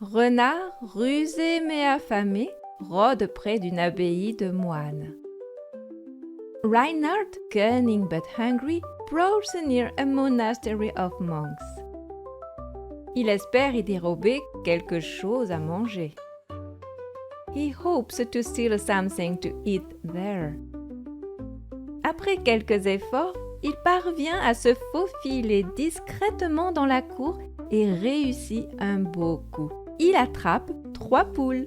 Renard, rusé mais affamé, rôde près d'une abbaye de moines. Reynard, cunning but hungry, prowls near a monastery of monks. Il espère y dérober quelque chose à manger. He hopes to steal something to eat there. Après quelques efforts, il parvient à se faufiler discrètement dans la cour et réussit un beau coup. Il attrape 3 poules.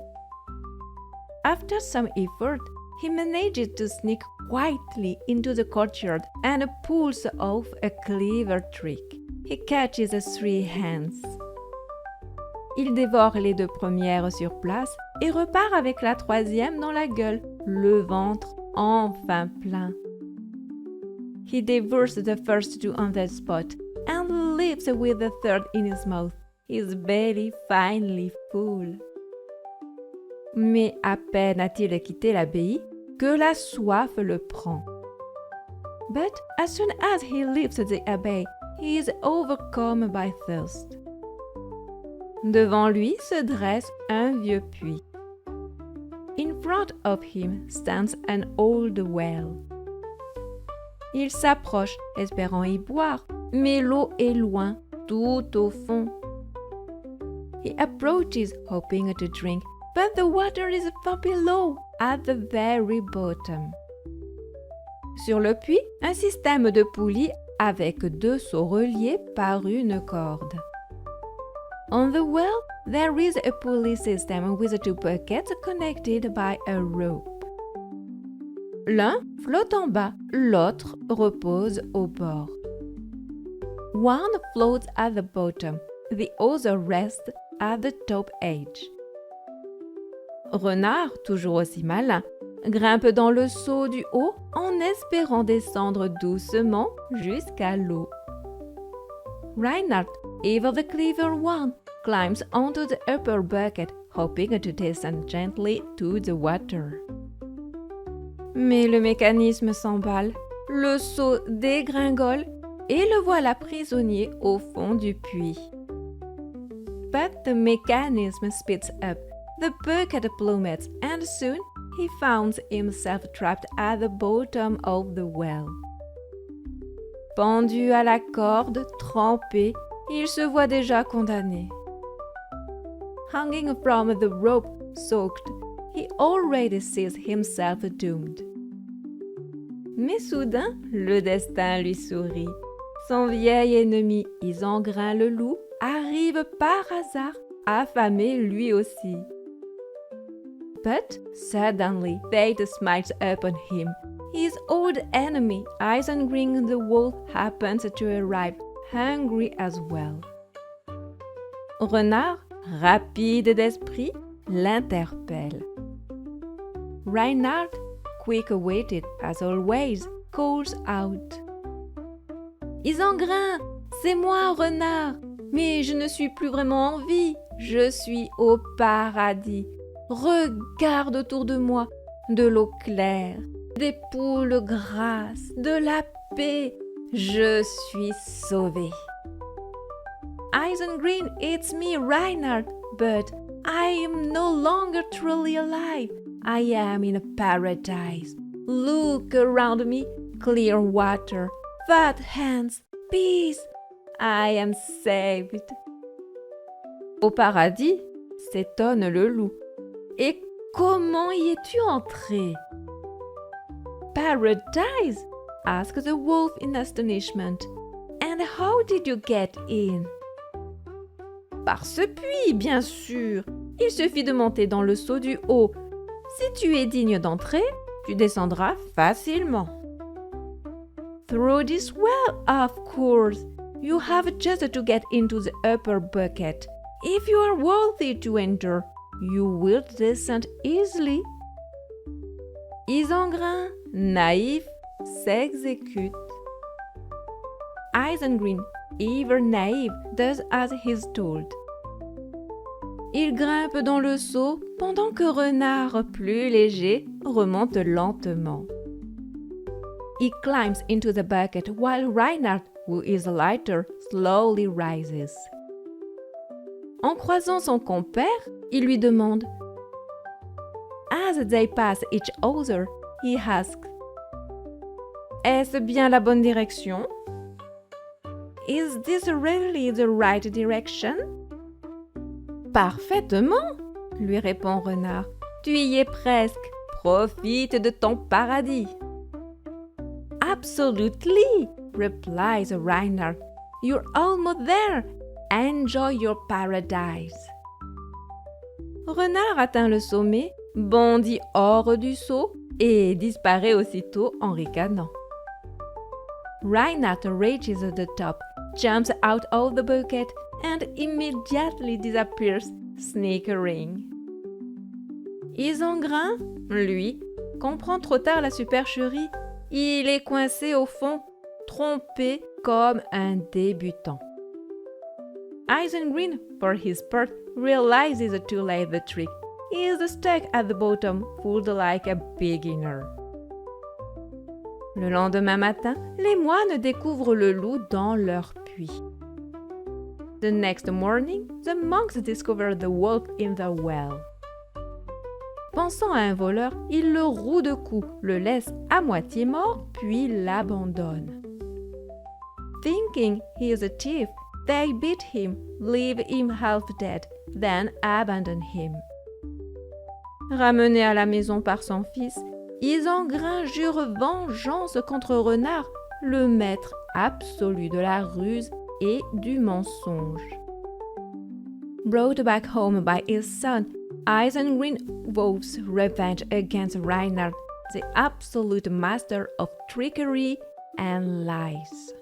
After some effort, he manages to sneak quietly into the courtyard and pulls off a clever trick. He catches 3 hens. Il dévore les 2 premières sur place et repart avec la 3e dans la gueule, le ventre enfin plein. He devours the first 2 on the spot and leaves with the 3rd in his mouth, his belly finally full. Mais à peine a-t-il quitté l'abbaye que la soif le prend. But as soon as he leaves the abbey, he is overcome by thirst. Devant lui se dresse un vieux puits. In front of him stands an old well. Il s'approche, espérant y boire, mais l'eau est loin, tout au fond. He approaches, hoping to drink, but the water is far below, at the very bottom. Sur le puits, un système de poulies avec 2 seaux reliés par une corde. On the well, there is a pulley system with 2 buckets connected by a rope. L'un flotte en bas, l'autre repose au bord. One floats at the bottom, the other rests at the top edge. Renard, toujours aussi malin, grimpe dans le seau du haut en espérant descendre doucement jusqu'à l'eau. Reynard, ever the clever one, climbs onto the upper bucket, hoping to descend gently to the water. Mais le mécanisme s'emballe, le seau dégringole et le voilà prisonnier au fond du puits. But the mechanism speeds up, the bucket plummets, and soon he finds himself trapped at the bottom of the well. Pendu à la corde, trempé, il se voit déjà condamné. Hanging from the rope, soaked, he already sees himself doomed. Mais soudain, le destin lui sourit. Son vieil ennemi, Ysengrin le loup, arrive par hasard, affamé lui aussi. But suddenly, fate smiles upon him. His old enemy, Ysengrim the wolf, happens to arrive, hungry as well. Renard, rapide d'esprit, l'interpelle. Reynard, quick-witted as always, calls out. Ysengrin, c'est moi, Renard, mais je ne suis plus vraiment en vie, je suis au paradis. Regarde autour de moi, de l'eau claire, des poules grasses, de la paix, je suis sauvé. Ysengrim, it's me, Reynard, but I am no longer truly alive. I am in a paradise. Look around me, clear water, fat hands, peace. I am saved. Au paradis, s'étonne le loup. Et comment y es-tu entré? Paradise? Asked the wolf in astonishment. And how did you get in? Par ce puits, bien sûr. Il suffit de monter dans le seau du haut. Si tu es digne d'entrer, tu descendras facilement. Through this well, of course. You have just to get into the upper bucket. If you are worthy to enter, you will descend easily. Ysengrin, naïf, s'exécute. Ysengrim, ever naive, does as he's told. Il grimpe dans le seau pendant que Renard, plus léger, remonte lentement. He climbs into the bucket while Reynard, who is lighter, slowly rises. En croisant son compère, il lui demande « As they pass each other, he asks « Est-ce bien la bonne direction? Is this really the right direction? » « Parfaitement, lui répond Renard. Tu y es presque. Profite de ton paradis. Absolutely, replies Reynard. You're almost there. Enjoy your paradise. Renard atteint le sommet, bondit hors du seau et disparaît aussitôt en ricanant. Reynard reaches the top, jumps out of the bucket and immediately disappears, snickering. Ysengrin, lui, comprend trop tard la supercherie. Il est coincé au fond, trompé comme un débutant. Ysengrin, for his part, realizes too late the trick. He is stuck at the bottom, fooled like a beginner. Le lendemain matin, les moines découvrent le loup dans leur puits. The next morning, the monks discover the wolf in the well. Pensant à un voleur, ils le rouent de coups, le laissent à moitié mort, puis l'abandonnent. Thinking he is a thief, they beat him, leave him half dead, then abandon him. Ramené à la maison par son fils, Ysengrin jure vengeance contre Renard, le maître absolu de la ruse et du mensonge. Brought back home by his son, Ysengrin vows revenge against Reynard, the absolute master of trickery and lies.